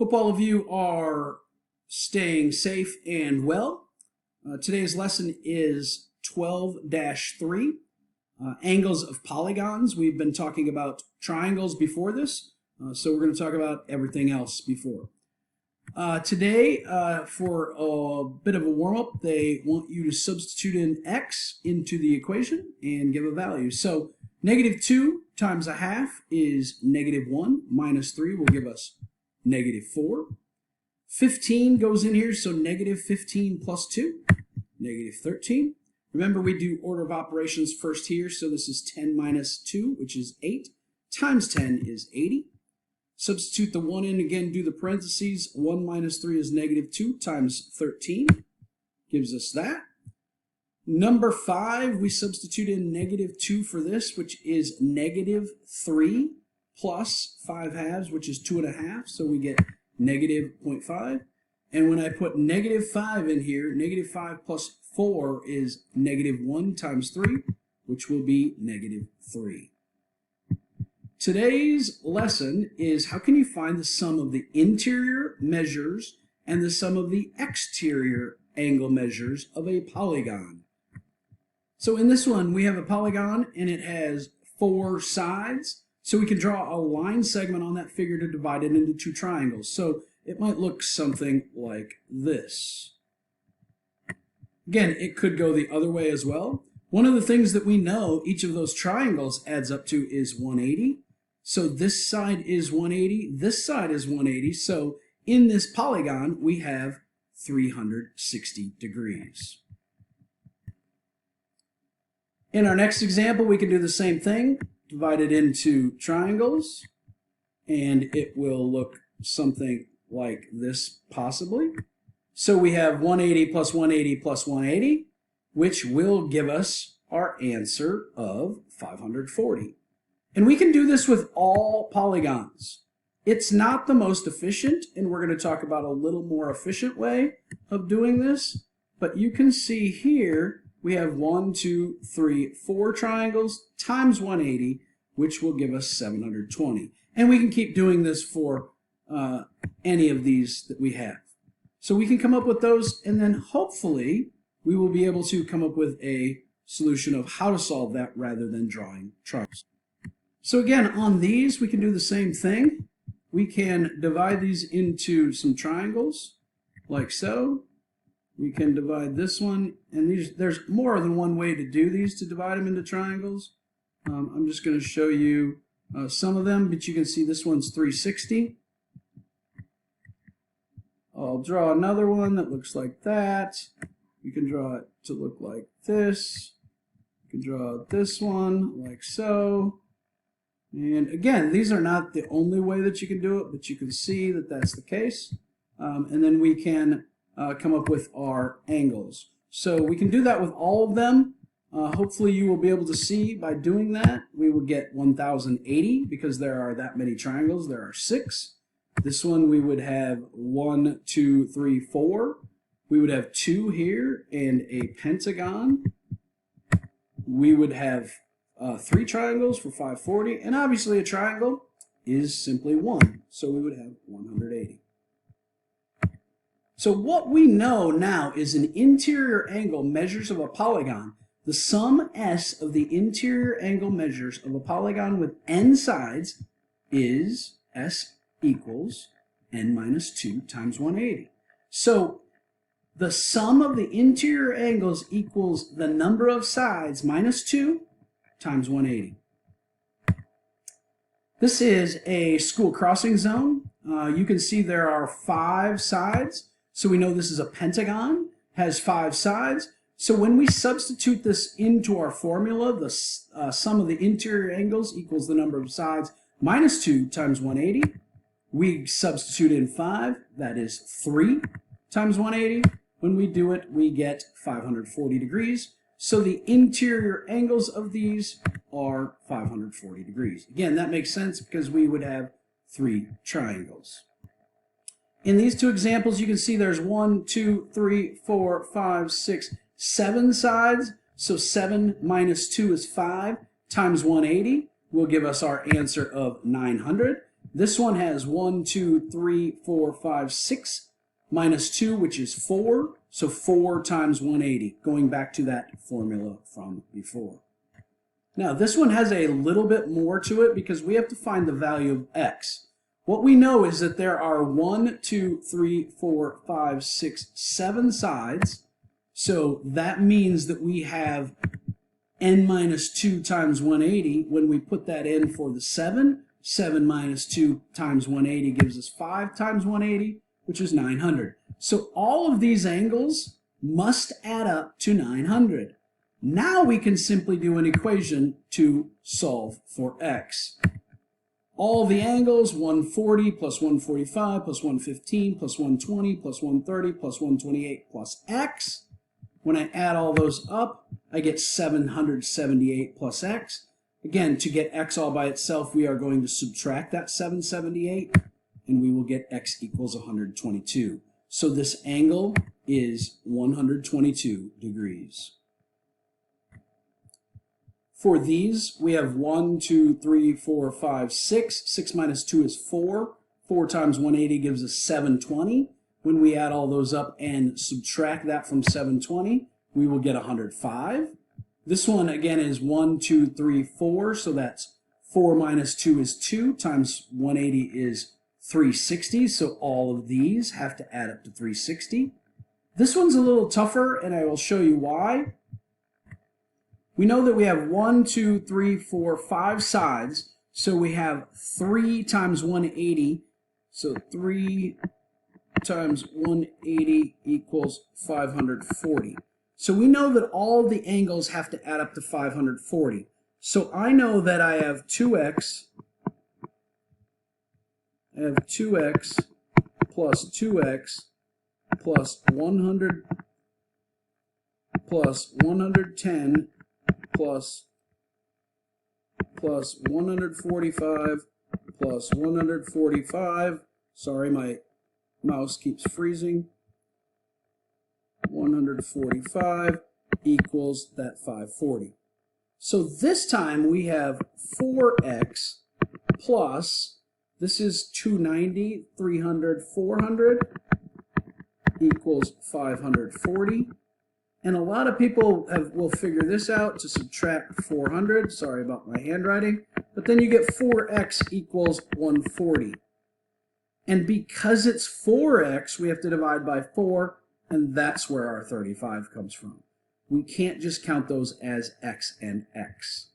Hope all of you are staying safe and well. Today's lesson is 12-3, angles of polygons. We've been talking about triangles before this, so we're going to talk about everything else before. Today, for a bit of a warm-up, they want you to substitute in x into the equation and give a value. So -2 times a half is -1, minus 3 will give us -4. 15 goes in here, so -15 plus 2, -13. Remember, we do order of operations first here, so this is 10 minus 2, which is 8, times 10 is 80. Substitute the 1 in again, do the parentheses. 1 minus 3 is -2 times 13, gives us that. Number 5, we substitute in -2 for this, which is -3 plus 5 halves, which is 2.5, so we get -0.5. And when I put -5 in here, -5 plus 4 is -1 times 3, which will be -3. Today's lesson is how can you find the sum of the interior measures and the sum of the exterior angle measures of a polygon. So in this one, we have a polygon and it has 4 sides. So we can draw a line segment on that figure to divide it into 2 triangles. So it might look something like this. Again, it could go the other way as well. One of the things that we know each of those triangles adds up to is 180. So this side is 180, this side is 180. So in this polygon, we have 360 degrees. In our next example, we can do the same thing. Divide it into triangles, and it will look something like this possibly. So we have 180 plus 180 plus 180, which will give us our answer of 540. And we can do this with all polygons. It's not the most efficient, and we're going to talk about a little more efficient way of doing this, but you can see here we have 1, 2, 3, 4 triangles times 180, which will give us 720. And we can keep doing this for any of these that we have. So we can come up with those, and then hopefully we will be able to come up with a solution of how to solve that rather than drawing triangles. So again, on these, we can do the same thing. We can divide these into some triangles, like so. We can divide this one, and there's more than one way to do these, to divide them into triangles. I'm just going to show you some of them, but you can see this one's 360. I'll draw another one that looks like that. We can draw it to look like this. You can draw this one like so. And again, these are not the only way that you can do it, but you can see that that's the case. And then we can come up with our angles. So we can do that with all of them. Hopefully you will be able to see by doing that, we will get 1080 because there are that many triangles. There are 6. This one we would have 1, 2, 3, 4. We would have 2 here and a pentagon. We would have 3 triangles for 540, and obviously a triangle is simply 1, so we would have 180. So what we know now is an interior angle measures of a polygon. The sum S of the interior angle measures of a polygon with n sides is S equals n minus 2 times 180. So the sum of the interior angles equals the number of sides minus 2 times 180. This is a school crossing zone. You can see there are 5 sides. So we know this is a pentagon, has 5 sides. So when we substitute this into our formula, the sum of the interior angles equals the number of sides minus 2 times 180. We substitute in 5, that is 3 times 180. When we do it, we get 540 degrees. So the interior angles of these are 540 degrees. Again, that makes sense because we would have 3 triangles. In these 2 examples, you can see there's 1, 2, 3, 4, 5, 6, 7 sides. So 7 minus 2 is 5 times 180 will give us our answer of 900. This one has 1, 2, 3, 4, 5, 6 minus 2, which is 4. So 4 times 180, going back to that formula from before. Now this one has a little bit more to it because we have to find the value of x. What we know is that there are 1, 2, 3, 4, 5, 6, 7 sides. So that means that we have n minus 2 times 180. When we put that in for the 7 minus 2 times 180 gives us 5 times 180, which is 900. So all of these angles must add up to 900. Now we can simply do an equation to solve for x. All the angles, 140 plus 145 plus 115 plus 120 plus 130 plus 128 plus x. When I add all those up, I get 778 plus x. Again, to get x all by itself, we are going to subtract that 778, and we will get x equals 122. So this angle is 122 degrees. For these, we have 1, 2, 3, 4, 5, 6. 6 minus 2 is 4. 4 times 180 gives us 720. When we add all those up and subtract that from 720, we will get 105. This one, again, is 1, 2, 3, 4. So that's 4 minus 2 is 2 times 180 is 360. So all of these have to add up to 360. This one's a little tougher, and I will show you why. We know that we have 1, 2, 3, 4, 5 sides, so we have 3 times 180, so 3 times 180 equals 540. So we know that all the angles have to add up to 540. So I know that I have 2x, plus 2x plus 100 plus 110 plus 145 plus 145. Sorry, my mouse keeps freezing. 145 equals that 540. So this time we have 4x plus, this is 290, 300, 400 equals 540. And a lot of people will figure this out to subtract 400. Sorry about my handwriting. But then you get 4x equals 140. And because it's 4x, we have to divide by 4, and that's where our 35 comes from. We can't just count those as x and x.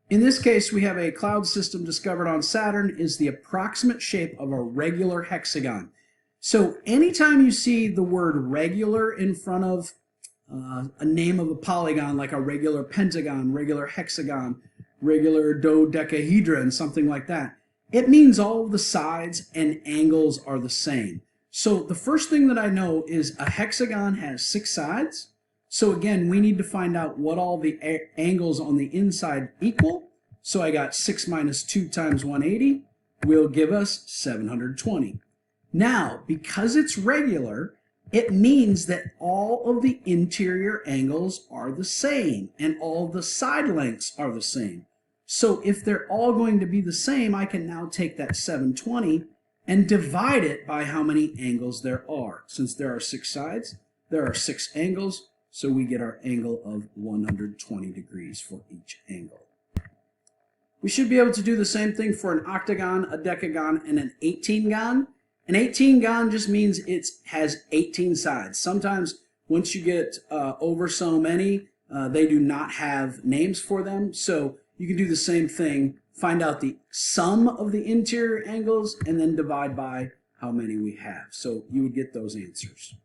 In this case, we have a cloud system discovered on Saturn is the approximate shape of a regular hexagon. So anytime you see the word regular in front of a name of a polygon, like a regular pentagon, regular hexagon, regular dodecahedron, something like that, it means all of the sides and angles are the same. So the first thing that I know is a hexagon has 6 sides. So again, we need to find out what all the angles on the inside equal. So I got 6 minus 2 times 180 will give us 720. Now, because it's regular, it means that all of the interior angles are the same and all the side lengths are the same. So if they're all going to be the same, I can now take that 720 and divide it by how many angles there are. Since there are 6 sides, there are 6 angles, so we get our angle of 120 degrees for each angle. We should be able to do the same thing for an octagon, a decagon, and an 18gon. An 18gon just means it has 18 sides. Sometimes once you get over so many, they do not have names for them. So you can do the same thing, find out the sum of the interior angles, and then divide by how many we have. So you would get those answers.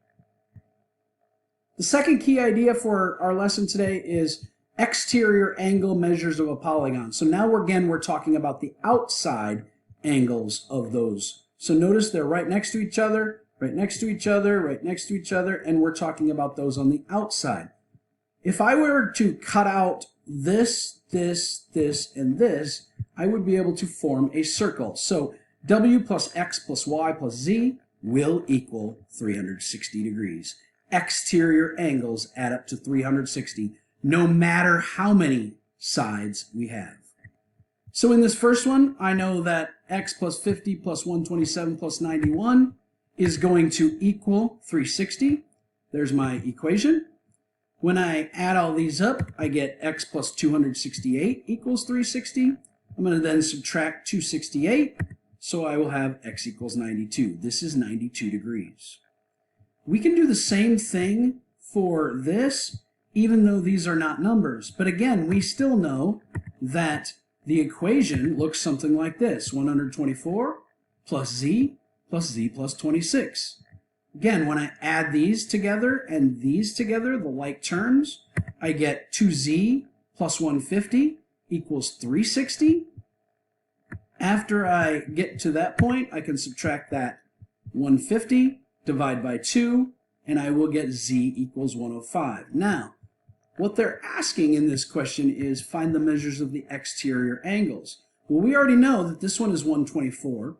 The second key idea for our lesson today is exterior angle measures of a polygon. So now we're talking about the outside angles of those. So notice they're right next to each other, right next to each other, right next to each other, and we're talking about those on the outside. If I were to cut out this, this, this, and this, I would be able to form a circle. So w plus x plus y plus z will equal 360 degrees. Exterior angles add up to 360, no matter how many sides we have. So in this first one, I know that x plus 50 plus 127 plus 91 is going to equal 360. There's my equation. When I add all these up, I get x plus 268 equals 360. I'm going to then subtract 268, so I will have x equals 92. This is 92 degrees. We can do the same thing for this, even though these are not numbers. But again, we still know that the equation looks something like this: 124 plus z plus 26. Again, when I add these together and these together, the like terms, I get 2z plus 150 equals 360. After I get to that point, I can subtract that 150, divide by 2, and I will get z equals 105. Now, what they're asking in this question is find the measures of the exterior angles. Well, we already know that this one is 124.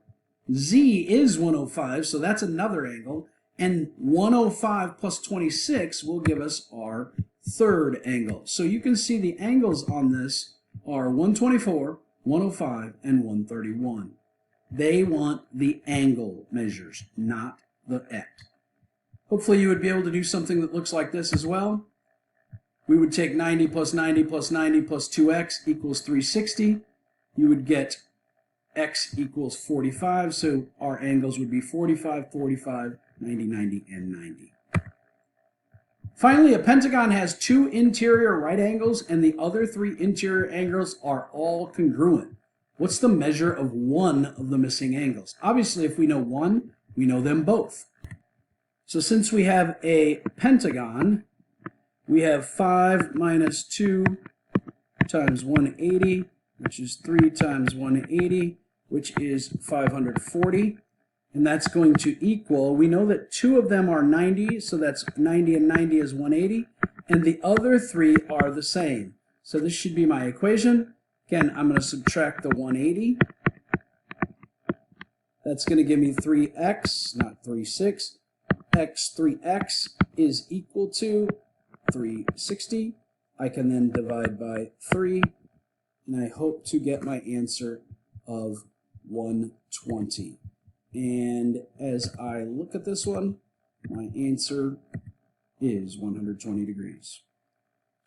Z is 105, so that's another angle. And 105 plus 26 will give us our third angle. So you can see the angles on this are 124, 105, and 131. They want the angle measures, not the x. Hopefully you would be able to do something that looks like this as well. We would take 90 plus 90 plus 90 plus 2x equals 360. You would get x equals 45, so our angles would be 45, 45, 90, 90, and 90. Finally, a pentagon has two interior right angles and the other three interior angles are all congruent. What's the measure of one of the missing angles? Obviously, if we know one, we know them both. So since we have a pentagon, we have 5 minus 2 times 180, which is 3 times 180, which is 540. And that's going to equal, we know that two of them are 90, so that's 90 and 90 is 180. And the other three are the same. So this should be my equation. Again, I'm going to subtract the 180. That's going to give me 3x, not 36. 3x is equal to 360. I can then divide by 3, and I hope to get my answer of 120. And as I look at this one, my answer is 120 degrees.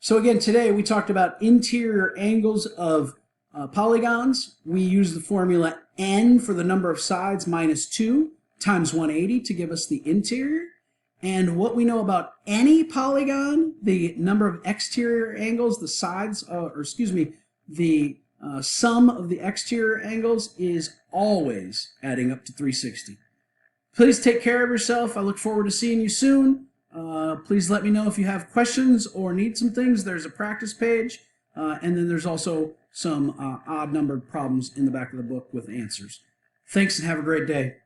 So again, today we talked about interior angles of polygons. We use the formula n for the number of sides minus 2 times 180 to give us the interior. And what we know about any polygon, the number of exterior angles, the sides, the sum of the exterior angles is always adding up to 360. Please take care of yourself. I look forward to seeing you soon. Please let me know if you have questions or need some things. There's a practice page, and then there's also some odd numbered problems in the back of the book with answers. Thanks and have a great day.